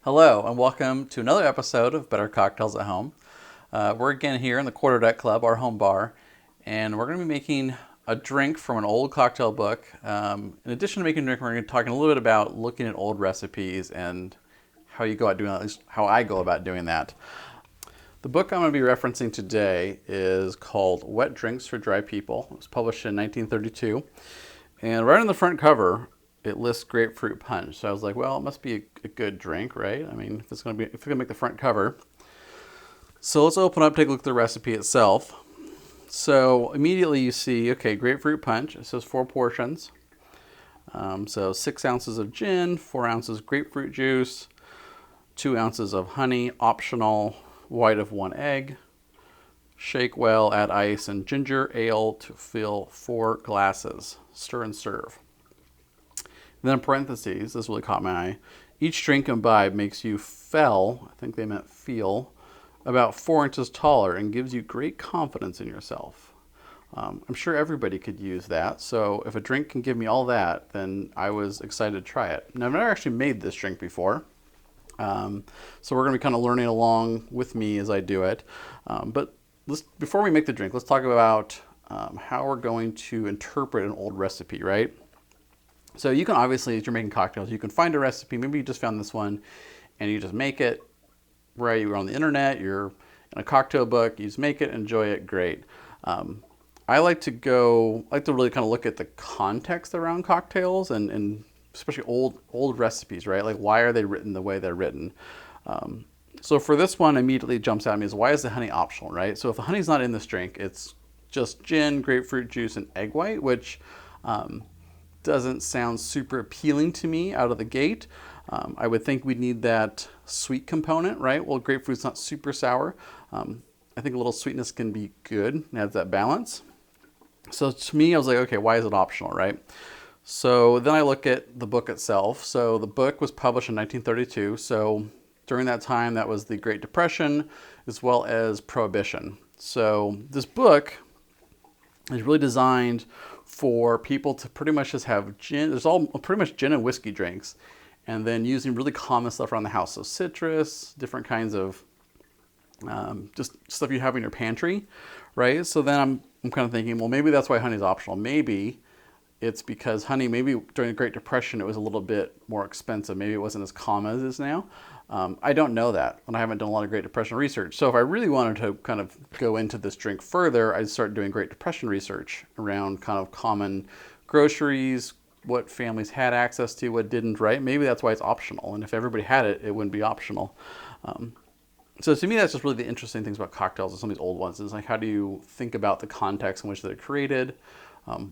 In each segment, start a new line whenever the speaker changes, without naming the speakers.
Hello, and welcome to another episode of Better Cocktails at Home. We're again here in the Quarter Deck Club, our home bar, and we're going to be making a drink from an old cocktail book. In addition to making a drink, we're going to be talking a little bit about looking at old recipes and how you go about doing that, at least how I go about doing that. The book I'm going to be referencing today is called Wet Drinks for Dry People. It was published in 1932, and right on the front cover, it lists Grapefruit Punch. So I was like, well, it must be a good drink, right? I mean, if it's gonna make the front cover. So let's open up, take a look at the recipe itself. So immediately you see, okay, Grapefruit Punch. It says 4 portions. So 6 ounces of gin, 4 ounces grapefruit juice, 2 ounces of honey, optional, white of 1 egg. Shake well, add ice and ginger ale to fill 4 glasses. Stir and serve. Then in parentheses, this really caught my eye, each drink imbibed makes you I think they meant feel, about 4 inches taller and gives you great confidence in yourself. I'm sure everybody could use that, so if a drink can give me all that, then I was excited to try it. Now, I've never actually made this drink before, so we're going to be kind of learning along with me as I do it. But before we make the drink, let's talk about how we're going to interpret an old recipe, right? So you can obviously, as you're making cocktails, you can find a recipe. Maybe you just found this one and you just make it, right? You're on the internet, you're in a cocktail book, you just make it, enjoy it, great. I like to really kind of look at the context around cocktails and especially old recipes, right? Like, why are they written the way they're written? So for this one, immediately jumps out at me is, why is the honey optional, right? So if the honey's not in this drink, it's just gin, grapefruit juice, and egg white, which doesn't sound super appealing to me out of the gate. I would think we'd need that sweet component, right? Well, grapefruit's not super sour. I think a little sweetness can be good and adds that balance. So to me, I was like, okay, why is it optional, right? So then I look at the book itself. So the book was published in 1932. So during that time, that was the Great Depression as well as Prohibition. So this book is really designed for people to pretty much just have gin. There's all pretty much gin and whiskey drinks, and then using really common stuff around the house. So citrus, different kinds of just stuff you have in your pantry, right? So then I'm kind of thinking, well, maybe that's why honey's optional. Maybe it's because honey, maybe during the Great Depression, it was a little bit more expensive. Maybe it wasn't as common as it is now. I don't know that, and I haven't done a lot of Great Depression research. So if I really wanted to kind of go into this drink further, I'd start doing Great Depression research around kind of common groceries, what families had access to, what didn't, right? Maybe that's why it's optional. And if everybody had it, it wouldn't be optional. So to me, that's just really the interesting things about cocktails and some of these old ones. Is like, how do you think about the context in which they're created?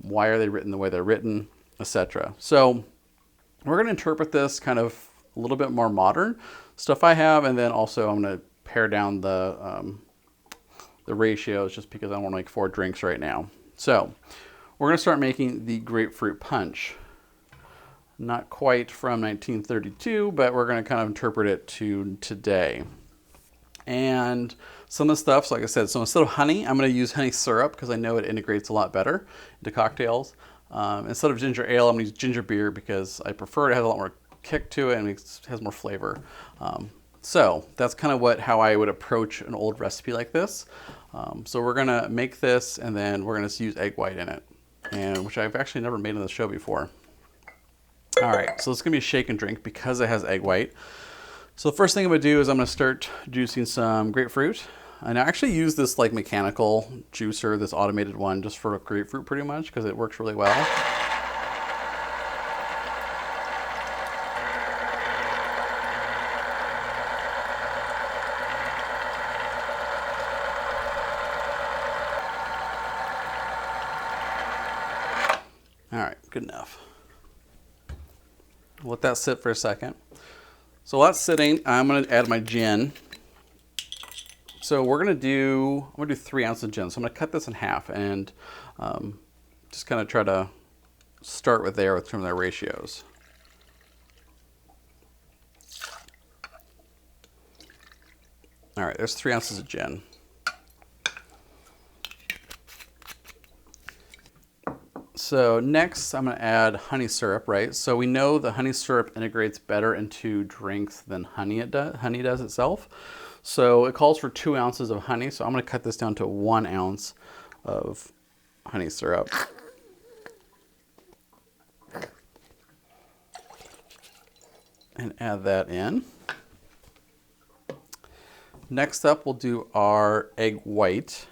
Why are they written the way they're written, etc. So we're going to interpret this kind of a little bit more modern stuff I have, and then also I'm going to pare down the ratios just because I want to make 4 drinks right now. So we're going to start making the Grapefruit Punch. Not quite from 1932, but we're going to kind of interpret it to today. And some of the stuff, so like I said, so instead of honey, I'm going to use honey syrup because I know it integrates a lot better into cocktails. Instead of ginger ale, I'm going to use ginger beer because I prefer it. It has a lot more kick to it and it has more flavor. So that's kind of how I would approach an old recipe like this. So we're going to make this, and then we're going to use egg white in it, and which I've actually never made on the show before. All right, so it's going to be a shake and drink because it has egg white. So the first thing I'm going to do is I'm going to start juicing some grapefruit. And I actually use this like mechanical juicer, this automated one, just for grapefruit pretty much because it works really well. All right, good enough. Let that sit for a second. So while that's sitting, I'm going to add my gin. So I'm going to do 3 ounces of gin. So I'm going to cut this in half and just kind of try to start with some of their ratios. All right, there's 3 ounces of gin. so next I'm going to add honey syrup, right? So we know the honey syrup integrates better into drinks than honey does itself. So it calls for 2 ounces of honey. So I'm going to cut this down to 1 ounce of honey syrup. And add that in. Next up, we'll do our egg white.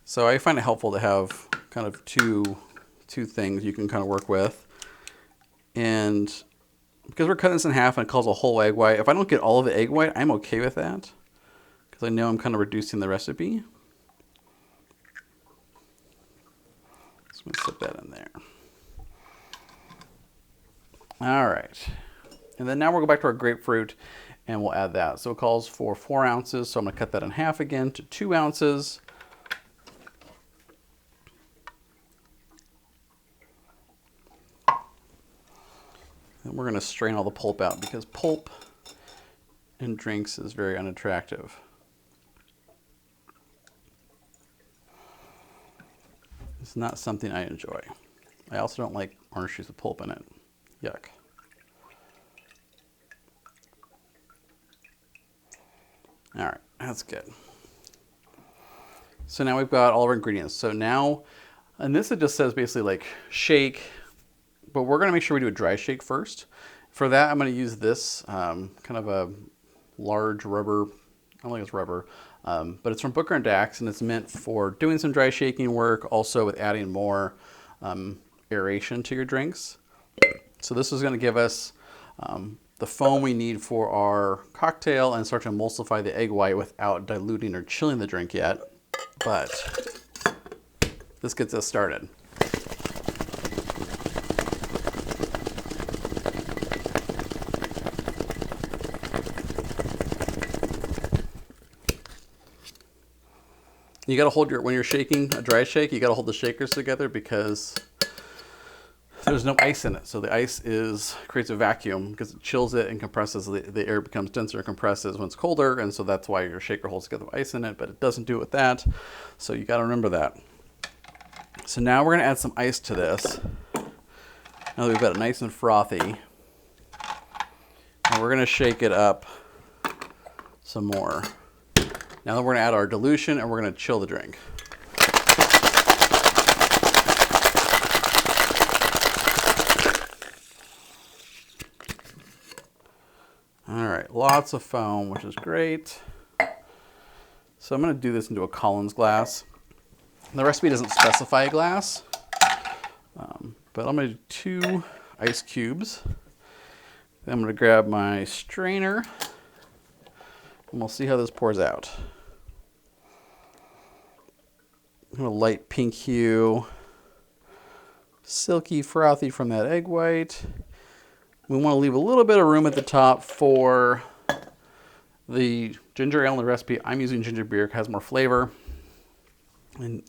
So I find it helpful to have kind of two things you can kind of work with. And because we're cutting this in half and it calls a whole egg white, if I don't get all of the egg white, I'm okay with that because I know I'm kind of reducing the recipe. So I'm going to slip that in there. All right. And then now we'll go back to our grapefruit and we'll add that. So it calls for 4 ounces. So I'm going to cut that in half again to 2 ounces. And we're going to strain all the pulp out because pulp in drinks is very unattractive. It's not something I enjoy. I also don't like orange juice with pulp in it. Yuck. All right, that's good. So now we've got all of our ingredients. So now, and this it just says basically like shake, but we're gonna make sure we do a dry shake first. For that, I'm gonna use this kind of a large rubber, I don't think it's rubber, but it's from Booker and Dax, and it's meant for doing some dry shaking work, also with adding more aeration to your drinks. So this is gonna give us the foam we need for our cocktail and start to emulsify the egg white without diluting or chilling the drink yet. But this gets us started. You gotta hold when you're shaking a dry shake, you gotta hold the shakers together because there's no ice in it. So the ice creates a vacuum because it chills it and compresses. The air becomes denser and compresses when it's colder. And so that's why your shaker holds together with ice in it, but it doesn't do it with that. So you gotta remember that. So now we're gonna add some ice to this. Now that we've got it nice and frothy, and we're gonna shake it up some more. Now that we're gonna add our dilution and we're gonna chill the drink. All right, lots of foam, which is great. So I'm gonna do this into a Collins glass. The recipe doesn't specify a glass, but I'm gonna do 2 ice cubes. Then I'm gonna grab my strainer and we'll see how this pours out. A light pink hue, silky, frothy from that egg white. We want to leave a little bit of room at the top for the ginger ale in the recipe. I'm using ginger beer, it has more flavor. And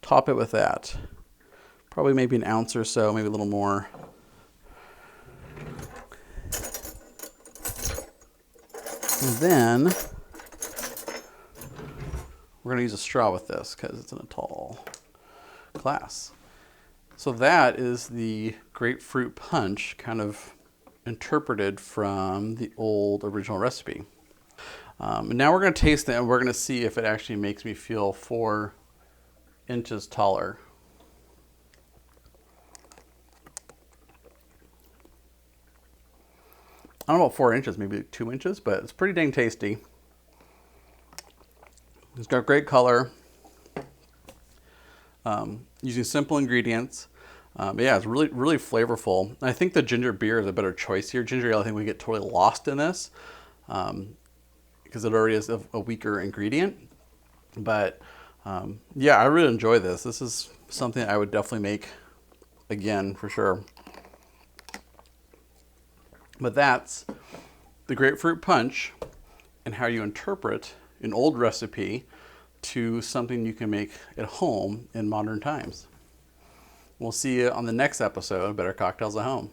top it with that. Probably maybe an ounce or so, maybe a little more. And then we're going to use a straw with this because it's in a tall glass. So that is the Grapefruit Punch, kind of interpreted from the old original recipe. And now we're going to taste it and we're going to see if it actually makes me feel 4 inches taller. I don't know about 4 inches, maybe 2 inches, but it's pretty dang tasty. It's got great color. Using simple ingredients. Yeah, it's really, really flavorful. And I think the ginger beer is a better choice here. Ginger ale, I think we get totally lost in this because it already is a weaker ingredient. But yeah, I really enjoy this. This is something I would definitely make again for sure. But that's the Grapefruit Punch and how you interpret an old recipe to something you can make at home in modern times. We'll see you on the next episode of Better Cocktails at Home.